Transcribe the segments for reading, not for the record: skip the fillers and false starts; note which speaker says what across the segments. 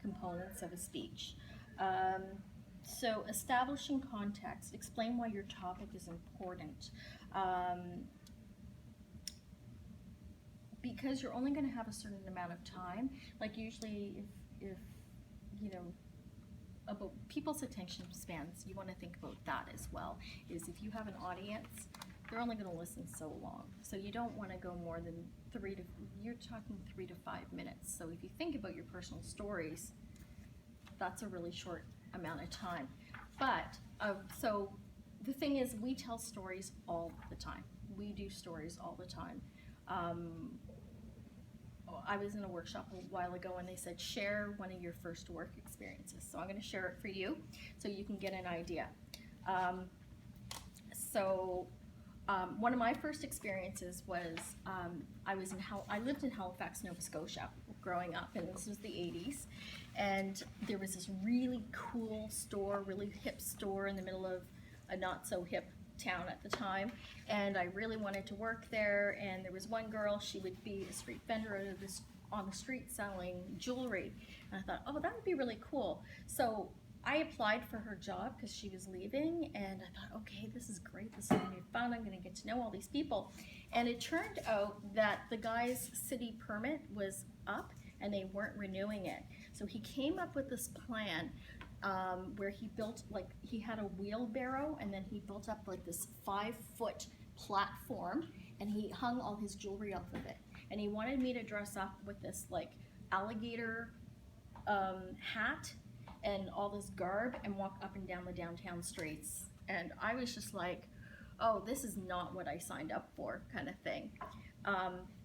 Speaker 1: components of a speech. So establishing context, explain why your topic is important. Because you're only going to have a certain amount of time. Like usually, if you know about people's attention spans, you want to think about that as well. Is if you have an audience, they're only going to listen so long. So you don't want to go more than you're talking 3 to 5 minutes. So if you think about your personal stories, that's a really short amount of time. But so the thing is, we tell stories all the time. We do stories all the time. I was in a workshop a while ago and they said share one of your first work experiences. So I'm going to share it for you so you can get an idea. One of my first experiences was I lived in Halifax, Nova Scotia growing up, and this was the 80s, and there was this really cool store, really hip store in the middle of a not so hip town at the time, and I really wanted to work there. And there was one girl, she would be a street vendor on the street selling jewelry, and I thought, oh, that would be really cool. So I applied for her job because she was leaving, and I thought, okay, this is great, this is gonna be fun, I'm gonna get to know all these people. And it turned out that the guy's city permit was up and they weren't renewing it. So he came up with this plan where he built, like, he had a wheelbarrow, and then he built up like this 5-foot platform, and he hung all his jewelry off of it. And he wanted me to dress up with this like alligator hat and all this garb and walk up and down the downtown streets. And I was just like, oh, this is not what I signed up for, kind of thing.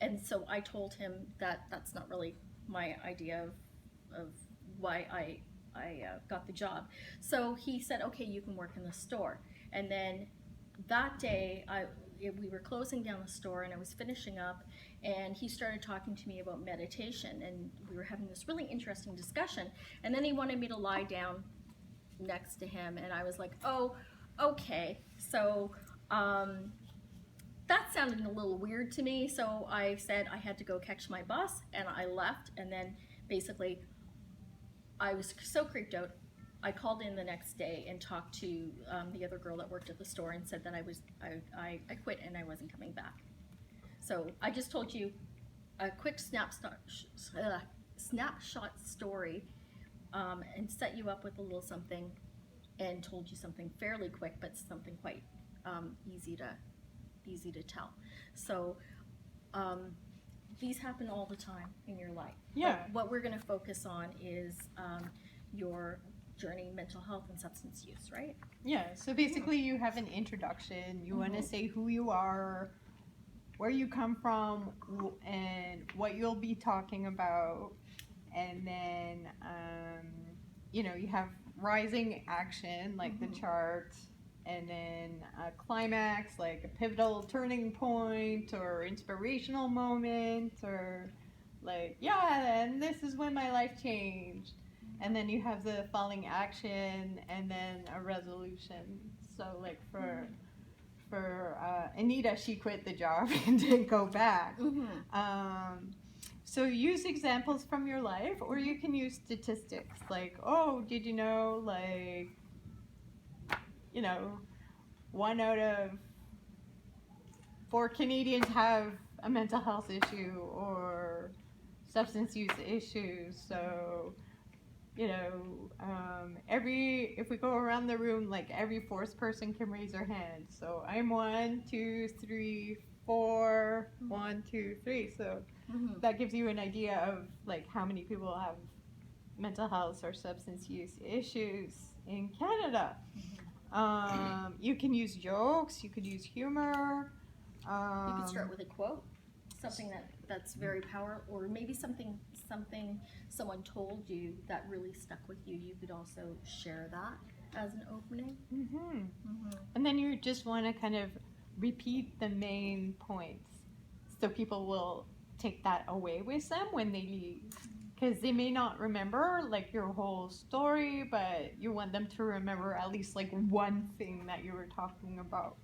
Speaker 1: And so I told him that that's not really my idea of why I got the job. So he said, okay, you can work in the store. And then that day, we were closing down the store and I was finishing up, and he started talking to me about meditation, and we were having this really interesting discussion. And then he wanted me to lie down next to him, and I was like, oh, okay. So that sounded a little weird to me, so I said I had to go catch my bus, and I left. And then basically I was so creeped out, I called in the next day and talked to the other girl that worked at the store and said that I quit and I wasn't coming back. So I just told you a quick snapshot story and set you up with a little something, and told you something fairly quick, but something quite easy to tell. So these happen all the time in your life.
Speaker 2: Yeah.
Speaker 1: But what we're going to focus on is your journey, mental health and substance use, right?
Speaker 2: Yeah, so basically you have an introduction, you want to say who you are, where you come from, and what you'll be talking about, and then you have rising action, like the chart, and then a climax, like a pivotal turning point or inspirational moment, or like, yeah, and this is when my life changed. And then you have the falling action, and then a resolution. So like for Anita, she quit the job and didn't go back. So use examples from your life, or you can use statistics like, oh, did you know, like, 1 out of 4 Canadians have a mental health issue or substance use issues. So if we go around the room, like every 4th person can raise their hand. So I'm 1, 2, 3, 4, 1, 2, 3. So that gives you an idea of like how many people have mental health or substance use issues in Canada. You can use jokes, you could use humor.
Speaker 1: You could start with a quote, something that's very powerful, or maybe something someone told you that really stuck with you. You could also share that as an opening.
Speaker 2: And then you just want to kind of repeat the main points, so people will take that away with them when they leave, because they may not remember like your whole story, but you want them to remember at least like one thing that you were talking about.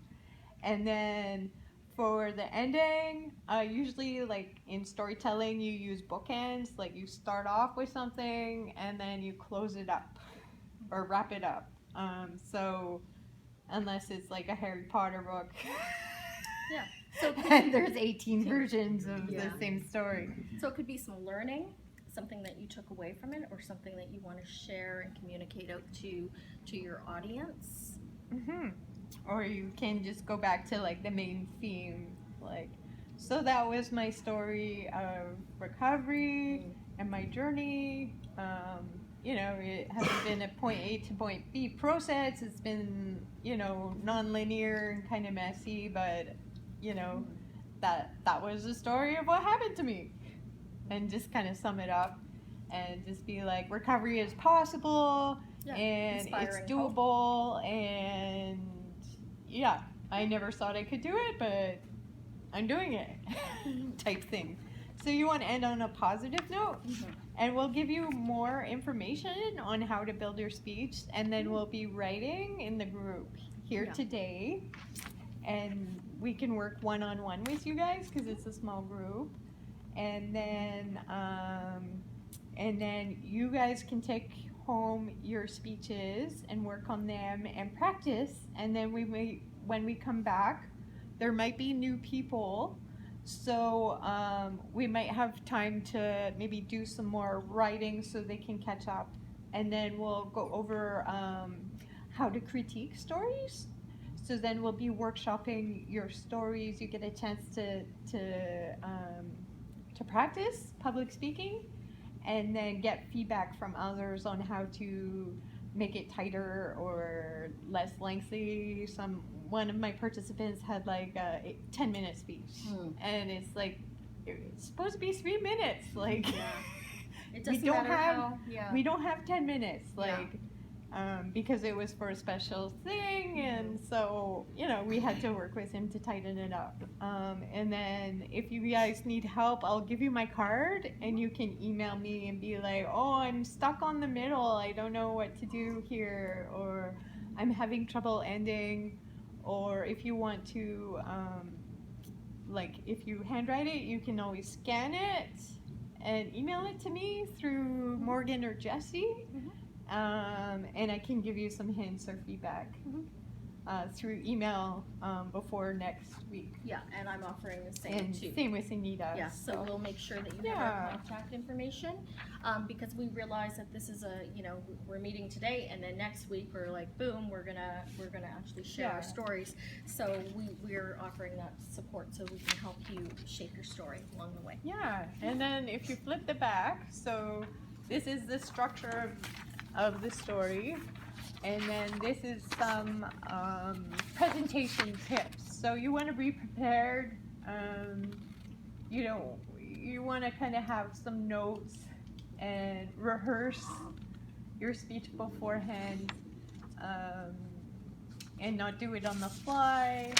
Speaker 2: And then For the ending, usually like in storytelling, you use bookends. Like you start off with something and then you close it up or wrap it up. So unless it's like a Harry Potter book,
Speaker 1: Yeah. So it could
Speaker 2: and
Speaker 1: be,
Speaker 2: there's 18 versions of
Speaker 1: Yeah.
Speaker 2: the same story.
Speaker 1: so it could be some learning, something that you took away from it, or something that you want to share and communicate out to your audience.
Speaker 2: Hmm. Or you can just go back to like the main theme, like, so that was my story of recovery and my journey. It hasn't been a point A to point B process. It's been, non-linear and kind of messy, but that was the story of what happened to me, and just kind of sum it up and just be like, recovery is possible,
Speaker 1: Yeah,
Speaker 2: and it's
Speaker 1: inspiring hope.
Speaker 2: doable, and yeah, I never thought I could do it, but I'm doing it, type thing. So you want to end on a positive note, and we'll give you more information on how to build your speech, and then we'll be writing in the group here
Speaker 1: Yeah.
Speaker 2: today, and we can work one-on-one with you guys because it's a small group, and then you guys can take home your speeches and work on them and practice, and then when we come back, there might be new people, so we might have time to maybe do some more writing so they can catch up, and then we'll go over how to critique stories. So then we'll be workshopping your stories. You get a chance to practice public speaking, and then get feedback from others on how to make it tighter or less lengthy. One of my participants had like a 10-minute speech, and it's like it's supposed to be 3 minutes. Like
Speaker 1: It
Speaker 2: we
Speaker 1: doesn't
Speaker 2: don't
Speaker 1: matter
Speaker 2: have
Speaker 1: how. Yeah.
Speaker 2: we don't have 10 minutes.
Speaker 1: Yeah.
Speaker 2: Like. Because it was for a special thing, and so we had to work with him to tighten it up. And then if you guys need help, I'll give you my card, and you can email me and be like, "Oh, I'm stuck on the middle. I don't know what to do here," or "I'm having trouble ending," or if you want to, if you handwrite it, you can always scan it and email it to me through Morgan or Jesse. And I can give you some hints or feedback through email before next week.
Speaker 1: Yeah, and I'm offering the same
Speaker 2: And
Speaker 1: too.
Speaker 2: same with Anita.
Speaker 1: Yeah, so we'll make sure that you have our contact information, because we realize that this is we're meeting today, and then next week we're like, boom, we're gonna actually share our stories. So we're offering that support so we can help you shape your story along the way.
Speaker 2: Yeah, and then if you flip the back, so this is the structure of the story, and then this is some presentation tips. So you want to be prepared. You want to kind of have some notes and rehearse your speech beforehand, and not do it on the fly,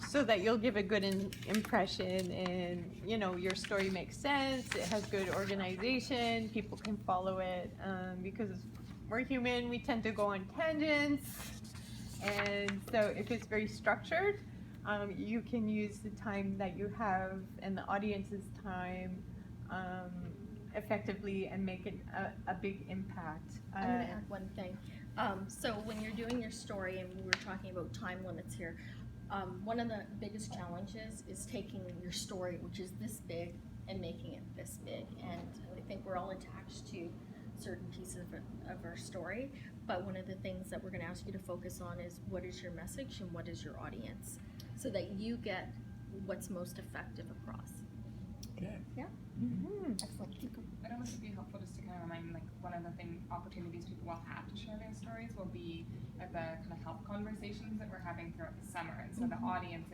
Speaker 2: so that you'll give a good impression, and your story makes sense, it has good organization, people can follow it, because we're human, we tend to go on tangents, and so if it's very structured, you can use the time that you have and the audience's time effectively and make it a big impact.
Speaker 1: I'm going to add one thing. So when you're doing your story, and we were talking about time limits here, one of the biggest challenges is taking your story, which is this big, and making it this big. And I think we're all attached to certain pieces of our story, but one of the things that we're going to ask you to focus on is what is your message and what is your audience, so that you get what's most effective across.
Speaker 3: Okay.
Speaker 1: Yeah?
Speaker 2: Mm-hmm.
Speaker 1: Excellent.
Speaker 4: I don't know if it'd be helpful just to kind of remind, like, one of the opportunities people will have to share their stories will be at the kind of health conversations that we're having throughout the summer. And so the audience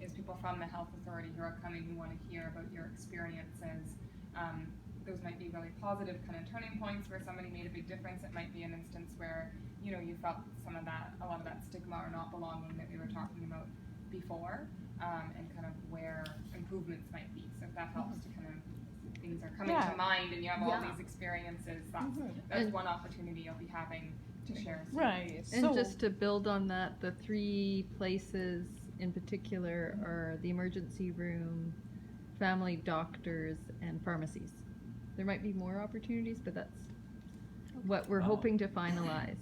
Speaker 4: is people from the health authority who are coming, who want to hear about your experiences. Those might be really positive kind of turning points where somebody made a big difference. It might be an instance where, you felt a lot of that stigma or not belonging that we were talking about before, and kind of where improvements might be. So if that helps to kind of, things are coming to mind and you have all these experiences, that's one opportunity you'll be having to share.
Speaker 2: Right.
Speaker 5: And just to build on that, the 3 places
Speaker 3: in particular are the emergency room, family doctors, and pharmacies. There might be more opportunities, but that's what we're
Speaker 5: Wow.
Speaker 3: hoping to finalize.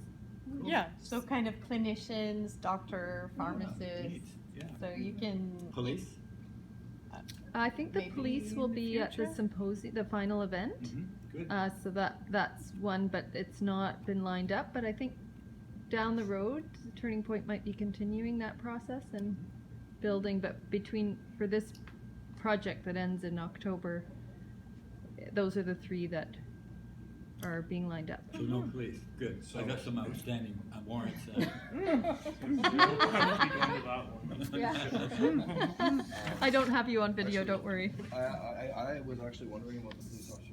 Speaker 2: Yeah, so kind of clinicians, doctor, pharmacists,
Speaker 5: Neat. Yeah.
Speaker 2: so you can.
Speaker 5: Police?
Speaker 3: I think the
Speaker 2: Maybe
Speaker 3: police will
Speaker 2: in the
Speaker 3: be at the
Speaker 2: future?
Speaker 3: symposium, the final event.
Speaker 5: Mm-hmm. Good.
Speaker 3: So that's one, but it's not been lined up. But I think down the road, Turning Point might be continuing that process and building. But for this project that ends in October, those are the three that are being lined up.
Speaker 5: So no police. Good. I got some outstanding warrants.
Speaker 3: I don't have you on video, don't worry.
Speaker 6: I was actually wondering about the police officer